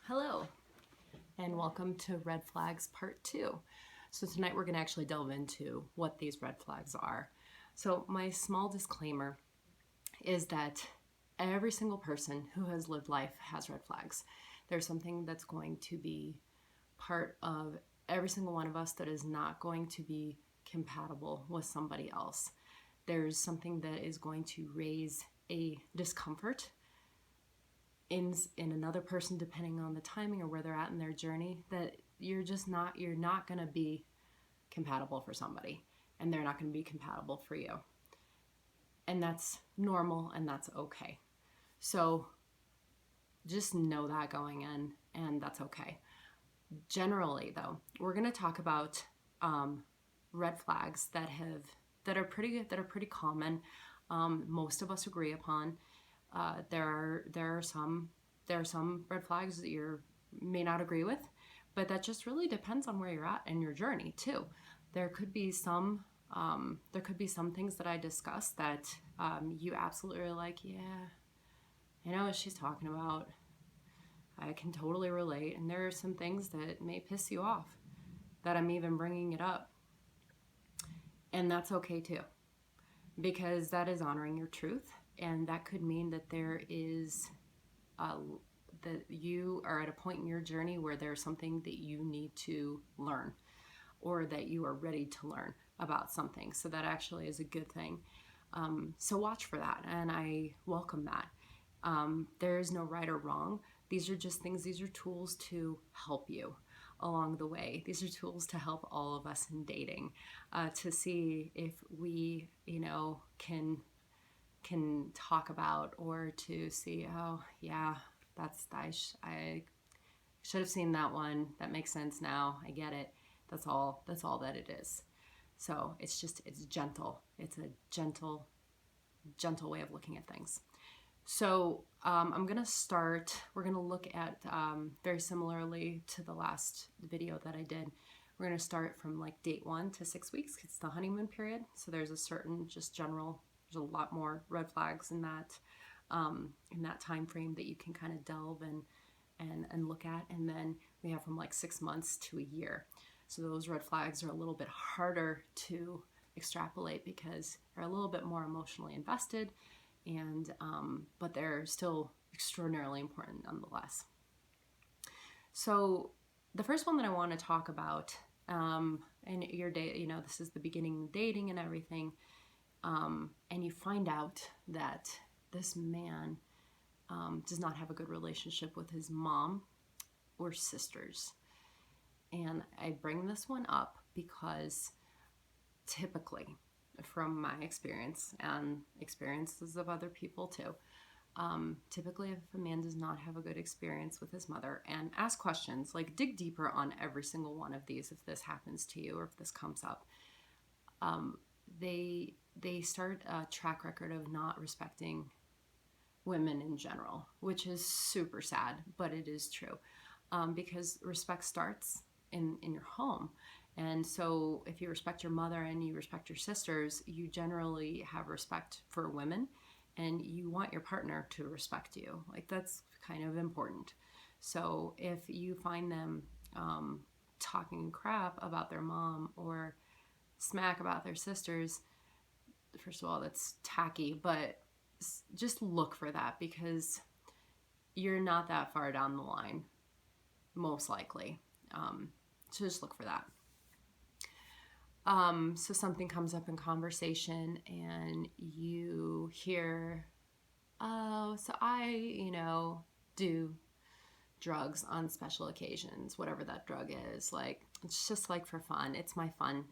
Hello, and welcome to Red Flags Part 2. So tonight we're going to actually delve into what these red flags are. So my small disclaimer is that every single person who has lived life has red flags. There's something that's going to be part of every single one of us that is not going to be compatible with somebody else. There's something that is going to raise a discomfort in another person, depending on the timing or where they're at in their journey, that you're not going to be compatible for somebody, and they're not going to be compatible for you, and that's normal and that's okay. So just know that going in, and that's okay. Generally though, we're going to talk about red flags that are pretty common. Most of us agree upon. There are some red flags that you may not agree with, but that just really depends on where you're at in your journey too. There could be some things that I discuss that you absolutely are like, yeah, I know what she's talking about. I can totally relate. And there are some things that may piss you off that I'm even bringing it up. And that's okay too, because that is honoring your truth. And that could mean that there is that you are at a point in your journey where there's something that you need to learn, or that you are ready to learn about something. So that actually is a good thing. So watch for that, and I welcome that. There is no right or wrong. These are just things, these are tools to help you along the way. These are tools to help all of us in dating, to see if we, can talk about, or to see, oh yeah, I should have seen that one. That makes sense now. I get it. That's all that it is. So it's gentle. It's a gentle way of looking at things. So I'm going to start, we're going to look at, very similarly to the last video that I did, we're going to start from like date 1 to 6 weeks. It's the honeymoon period. So there's there's a lot more red flags in that time frame that you can kind of delve and look at. And then we have from like 6 months to a year. So those red flags are a little bit harder to extrapolate because they're a little bit more emotionally invested, and but they're still extraordinarily important nonetheless. So the first one that I want to talk about, and your date, this is the beginning of dating and everything, and you find out that this man does not have a good relationship with his mom or sisters. And I bring this one up because typically, from my experience and experiences of other people too, typically if a man does not have a good experience with his mother, and ask questions, like dig deeper on every single one of these if this happens to you or if this comes up, they start a track record of not respecting women in general, which is super sad, but it is true, because respect starts in your home. And so if you respect your mother and you respect your sisters, you generally have respect for women, and you want your partner to respect you. Like, that's kind of important. So if you find them talking crap about their mom or smack about their sisters, first of all, that's tacky, but just look for that, because you're not that far down the line, most likely. So just look for that. So something comes up in conversation and you hear, oh, so I, do drugs on special occasions, whatever that drug is. Like, it's just like for fun. It's my fun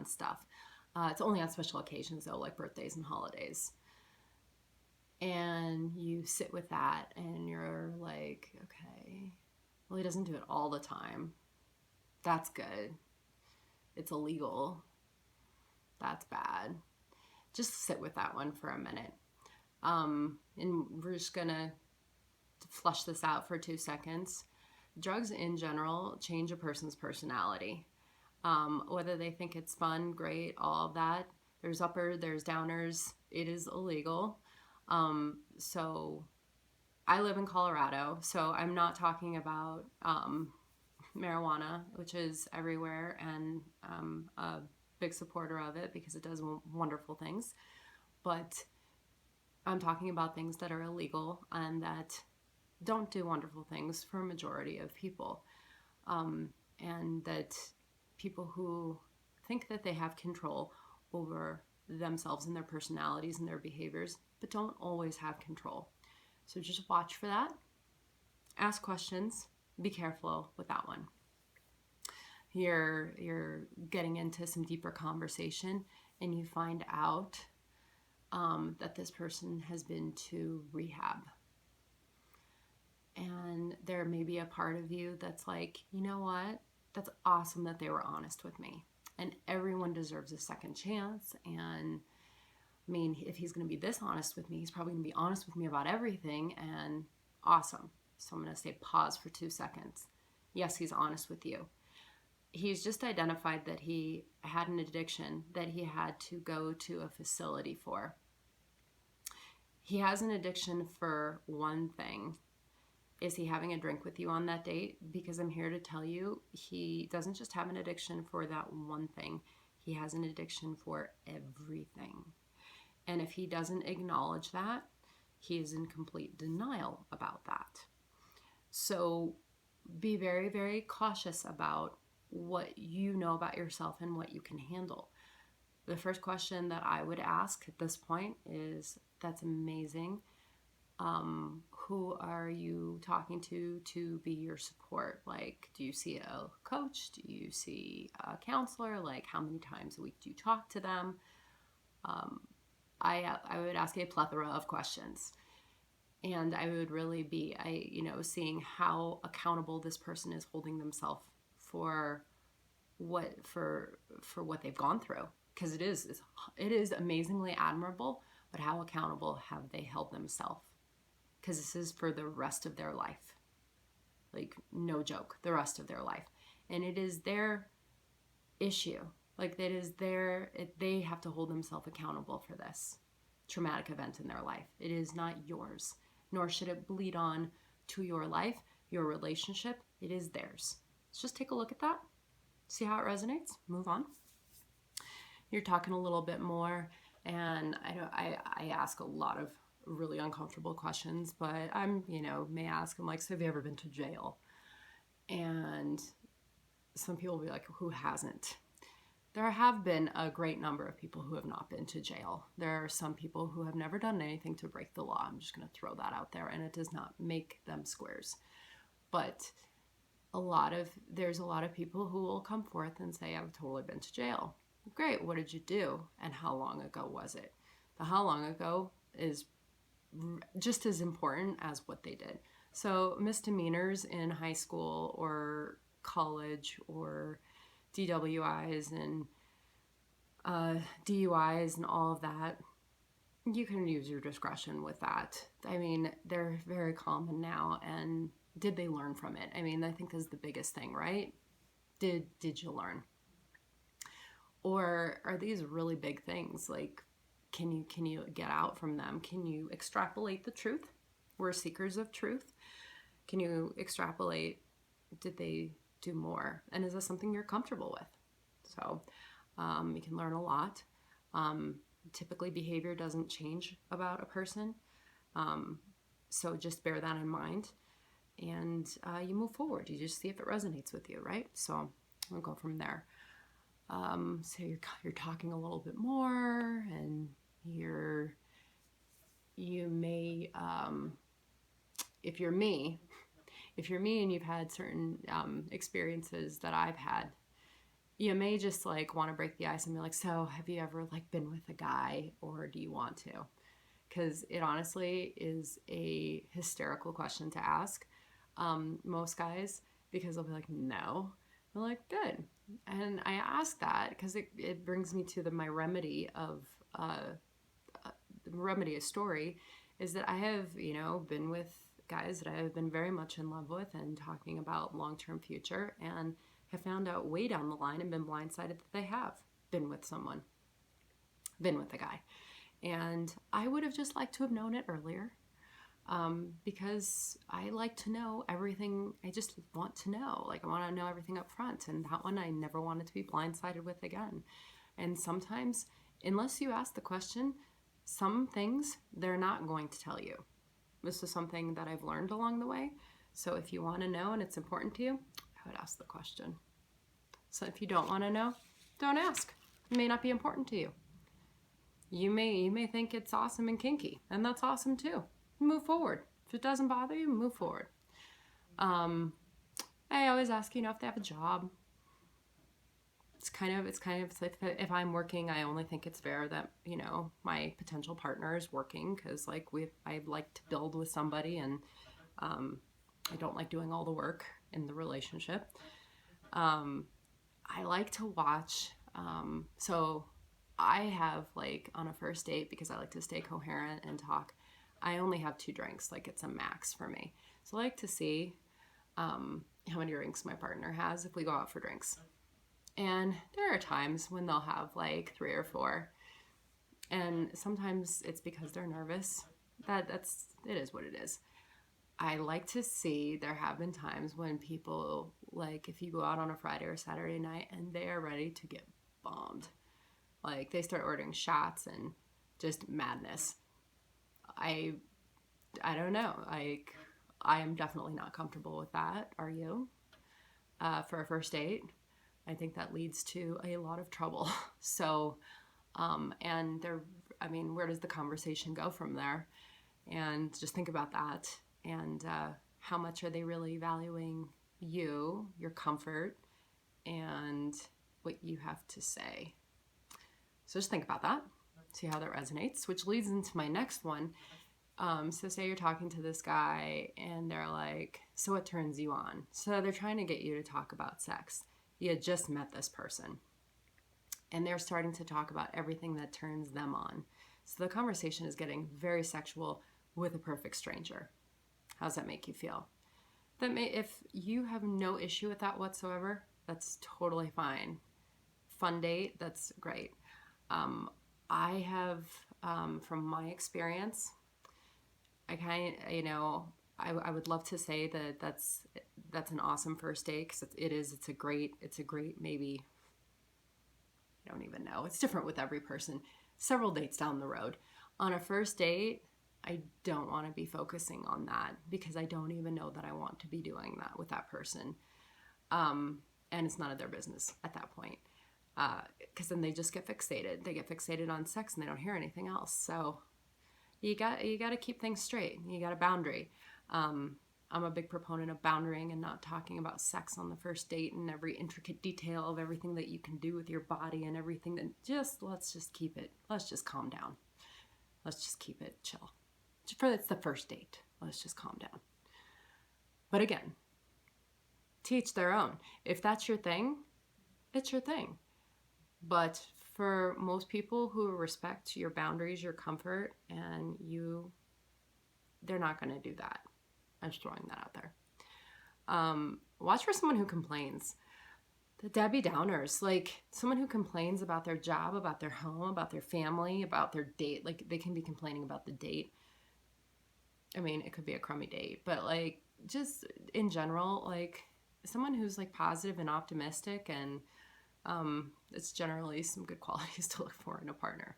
stuff. It's only on special occasions though, like birthdays and holidays. And you sit with that and you're like, okay, well, he doesn't do it all the time. That's good. It's illegal. That's bad. Just sit with that one for a minute. And we're just gonna flush this out for 2 seconds. Drugs in general change a person's personality. Whether they think it's fun, great, all of that. There's uppers, there's downers. It is illegal. So I live in Colorado, so I'm not talking about marijuana, which is everywhere, and I'm a big supporter of it because it does wonderful things. But I'm talking about things that are illegal and that don't do wonderful things for a majority of people. And that people who think that they have control over themselves and their personalities and their behaviors, but don't always have control. So just watch for that. Ask questions. Be careful with that one. You're getting into some deeper conversation and you find out that this person has been to rehab. And there may be a part of you that's like, you know what? That's awesome that they were honest with me. And everyone deserves a second chance. And I mean, if he's going to be this honest with me, he's probably going to be honest with me about everything. And awesome. So I'm going to say pause for 2 seconds. Yes, he's honest with you. He's just identified that he had an addiction that he had to go to a facility for. He has an addiction for one thing. Is he having a drink with you on that date? Because I'm here to tell you, he doesn't just have an addiction for that one thing. He has an addiction for everything. And if he doesn't acknowledge that, he is in complete denial about that. So be very, very cautious about what you know about yourself and what you can handle. The first question that I would ask at this point is, that's amazing. Who are you talking to be your support? Like, do you see a coach? Do you see a counselor? Like, how many times a week do you talk to them? I would ask a plethora of questions. And I would really be, seeing how accountable this person is holding themselves for what they've gone through. Because it is amazingly admirable, but how accountable have they held themselves? Because this is for the rest of their life. Like, no joke, the rest of their life. And it is their issue. Like, that is they have to hold themselves accountable for this traumatic event in their life. It is not yours, nor should it bleed on to your life, your relationship. It is theirs. Let's just take a look at that, see how it resonates, move on. You're talking a little bit more, and I ask a lot of really uncomfortable questions, but may ask, I'm like, so have you ever been to jail? And some people will be like, who hasn't? There have been a great number of people who have not been to jail. There are some people who have never done anything to break the law. I'm just going to throw that out there, and it does not make them squares. But there's a lot of people who will come forth and say, I've totally been to jail. Great, what did you do? And how long ago was it? The how long ago is just as important as what they did. So misdemeanors in high school or college or DWIs and DUIs and all of that, you can use your discretion with that. I mean, they're very common now, and did they learn from it? I mean, I think that's the biggest thing, right? Did you learn? Or are these really big things? Like, can you get out from them? Can you extrapolate the truth? We're seekers of truth. Can you extrapolate, did they do more? And is this something you're comfortable with? So you can learn a lot. Typically behavior doesn't change about a person. So just bear that in mind. And you move forward. You just see if it resonates with you, right? So we'll go from there. So you're talking a little bit more, and you may, if you're me and you've had certain experiences that I've had, you may just like want to break the ice and be like, so have you ever like been with a guy, or do you want to? Because it honestly is a hysterical question to ask most guys, because they'll be like, no. I'm like, good. And I ask that because it brings me to my remedy of a story, is that I have, been with guys that I have been very much in love with and talking about long-term future, and have found out way down the line and been blindsided that they have been with a guy. And I would have just liked to have known it earlier. because I like to know everything. I just want to know. Like, I want to know everything up front. And that one I never wanted to be blindsided with again. And sometimes, unless you ask the question, some things they're not going to tell you. This is something that I've learned along the way. So if you want to know and it's important to you, I would ask the question. So if you don't want to know, don't ask. It may not be important to you. You may think it's awesome and kinky, and that's awesome too. Move forward. If it doesn't bother you, move forward. I always ask, if they have a job. It's kind of if I'm working, I only think it's fair that my potential partner is working, because I like to build with somebody, and I don't like doing all the work in the relationship. I like to watch. So I have, on a first date, because I like to stay coherent and talk, I only have 2 drinks. It's a max for me. So I like to see how many drinks my partner has if we go out for drinks. And there are times when they'll have 3 or 4. And sometimes it's because they're nervous. It is what it is. I like to see, there have been times when people, if you go out on a Friday or Saturday night and they are ready to get bombed. They start ordering shots and just madness. I don't know. I am definitely not comfortable with that. Are you? For a first date, I think that leads to a lot of trouble. So, and where does the conversation go from there? And just think about that. And how much are they really valuing you, your comfort, and what you have to say? So just think about that. See how that resonates, which leads into my next one. So say you're talking to this guy and they're like, so what turns you on? So they're trying to get you to talk about sex. You had just met this person and they're starting to talk about everything that turns them on. So the conversation is getting very sexual with a perfect stranger. How does that make you feel? If you have no issue with that whatsoever, that's totally fine. Fun date, that's great. I have, from my experience, I would love to say that that's an awesome first date, because it's a great maybe, I don't even know. It's different with every person. Several dates down the road. On a first date, I don't want to be focusing on that, because I don't even know that I want to be doing that with that person. And it's none of their business at that point. Because then they just get fixated. They get fixated on sex and they don't hear anything else. So you got to keep things straight. You got a boundary. I'm a big proponent of boundarying and not talking about sex on the first date and every intricate detail of everything that you can do with your body and everything. Let's just keep it. Let's just calm down. Let's just keep it chill. It's the first date. Let's just calm down. But again, to each their own. If that's your thing, it's your thing. But for most people who respect your boundaries, your comfort, and they're not going to do that. I'm just throwing that out there. Watch for someone who complains. The Debbie Downers, someone who complains about their job, about their home, about their family, about their date. They can be complaining about the date. It could be a crummy date, but just in general, someone who's positive and optimistic, and it's generally some good qualities to look for in a partner.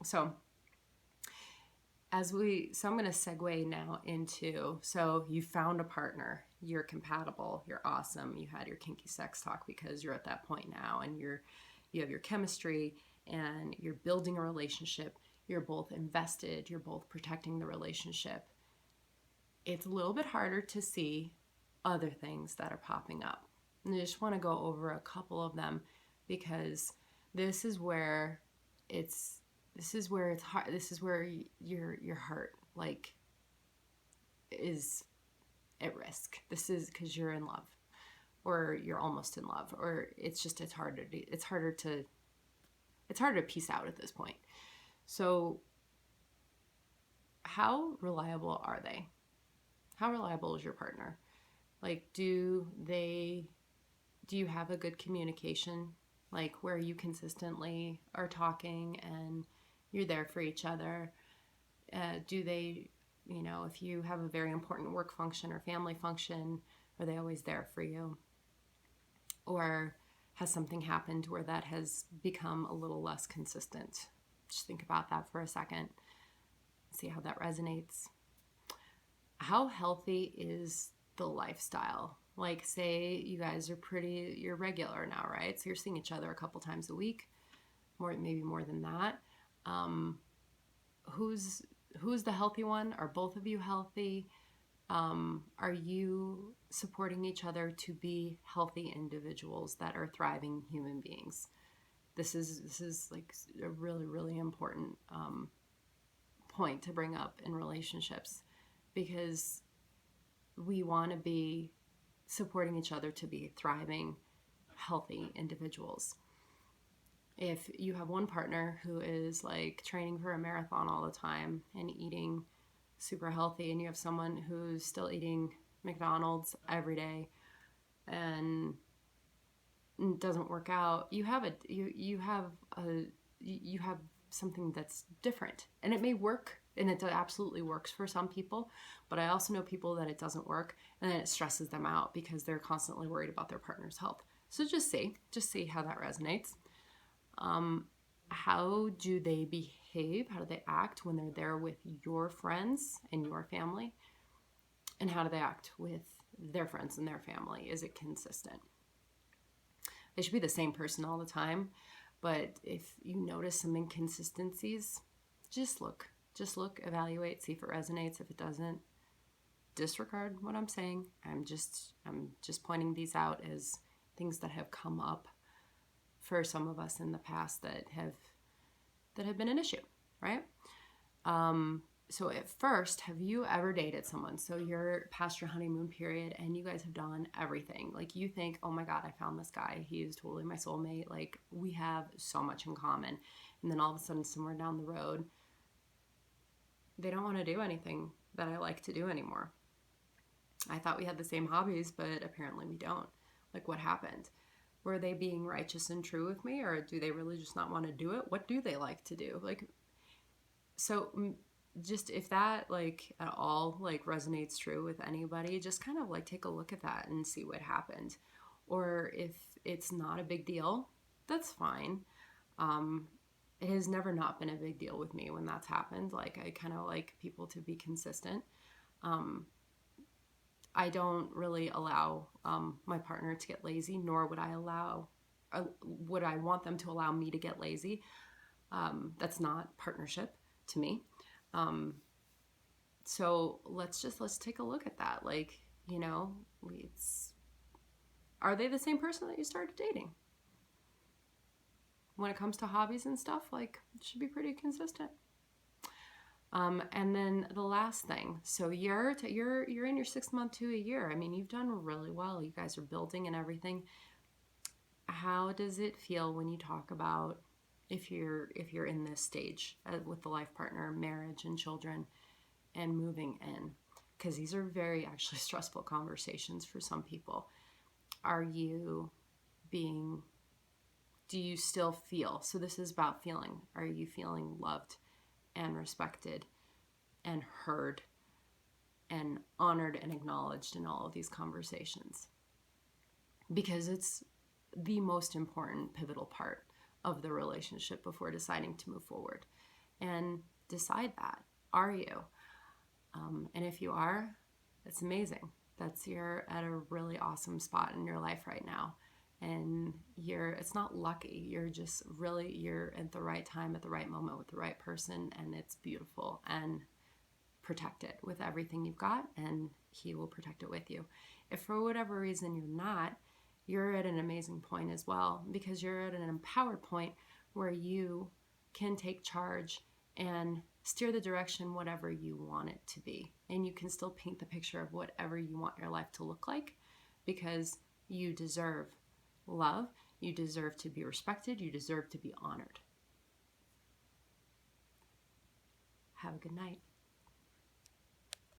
So I'm going to segue now into, so you found a partner, you're compatible, you're awesome, you had your kinky sex talk, because you're at that point now, and you have your chemistry, and you're building a relationship, you're both invested, you're both protecting the relationship. It's a little bit harder to see other things that are popping up. And I just want to go over a couple of them, because this is where it's hard. This is where your heart is at risk. This is because you're in love, or you're almost in love, or it's harder to piece out at this point. So how reliable are they? How reliable is your partner? Do you have a good communication? Where you consistently are talking and you're there for each other? Do they you know, if you have a very important work function or family function, are they always there for you? Or has something happened where that has become a little less consistent? Just think about that for a second. See how that resonates. How healthy is the lifestyle? Like, say you guys are you're regular now, right? So you're seeing each other a couple times a week, maybe more than that. Who's the healthy one? Are both of you healthy? Are you supporting each other to be healthy individuals that are thriving human beings? This is like a really, really important point to bring up in relationships, because we want to be supporting each other to be thriving, healthy individuals. If you have one partner who is like training for a marathon all the time and eating super healthy, and you have someone who's still eating McDonald's every day and doesn't work out, you have something that's different. And it may work, and it absolutely works for some people, but I also know people that it doesn't work, and then it stresses them out because they're constantly worried about their partner's health. So just see how that resonates. How do they behave? How do they act when they're there with your friends and your family? And how do they act with their friends and their family? Is it consistent? They should be the same person all the time, but if you notice some inconsistencies, just look, evaluate, see if it resonates. If it doesn't, disregard what I'm saying. I'm just pointing these out as things that have come up for some of us in the past that have been an issue, right? So at first, have you ever dated someone? So you're past your honeymoon period and you guys have done everything. Like, you think, oh my God, I found this guy. He is totally my soulmate. Like, we have so much in common. And then all of a sudden, somewhere down the road, they don't want to do anything that I like to do anymore. I thought we had the same hobbies, but apparently we don't. Like, what happened? Were they being righteous and true with me, or do they really just not want to do it? What do they like to do? Like, so just if that like at all like resonates true with anybody, just kind of like take a look at that and see what happened. Or if it's not a big deal, that's fine. It has never not been a big deal with me when that's happened. Like, I kind of like people to be consistent. I don't really allow my partner to get lazy, nor would I want them to allow me to get lazy. That's not partnership to me. So let's take a look at that. Like, you know, are they the same person that you started dating? When it comes to hobbies and stuff, like, it should be pretty consistent. And then the last thing, so you're in your 6th month to a year. I mean, you've done really well. You guys are building and everything. How does it feel when you talk about if you're in this stage with the life partner, marriage and children, and moving in? Because these are very actually stressful conversations for some people. Do you still feel? So this is about feeling. Are you feeling loved and respected and heard and honored and acknowledged in all of these conversations? Because it's the most important pivotal part of the relationship before deciding to move forward. And decide that. Are you? And if you are, that's amazing. You're at a really awesome spot in your life right now. And it's not lucky. You're at the right time, at the right moment with the right person, and it's beautiful. And protect it with everything you've got, and he will protect it with you. If for whatever reason you're at an amazing point as well, because you're at an empowered point where you can take charge and steer the direction whatever you want it to be. And you can still paint the picture of whatever you want your life to look like, because you deserve love, you deserve to be respected, you deserve to be honored. Have a good night.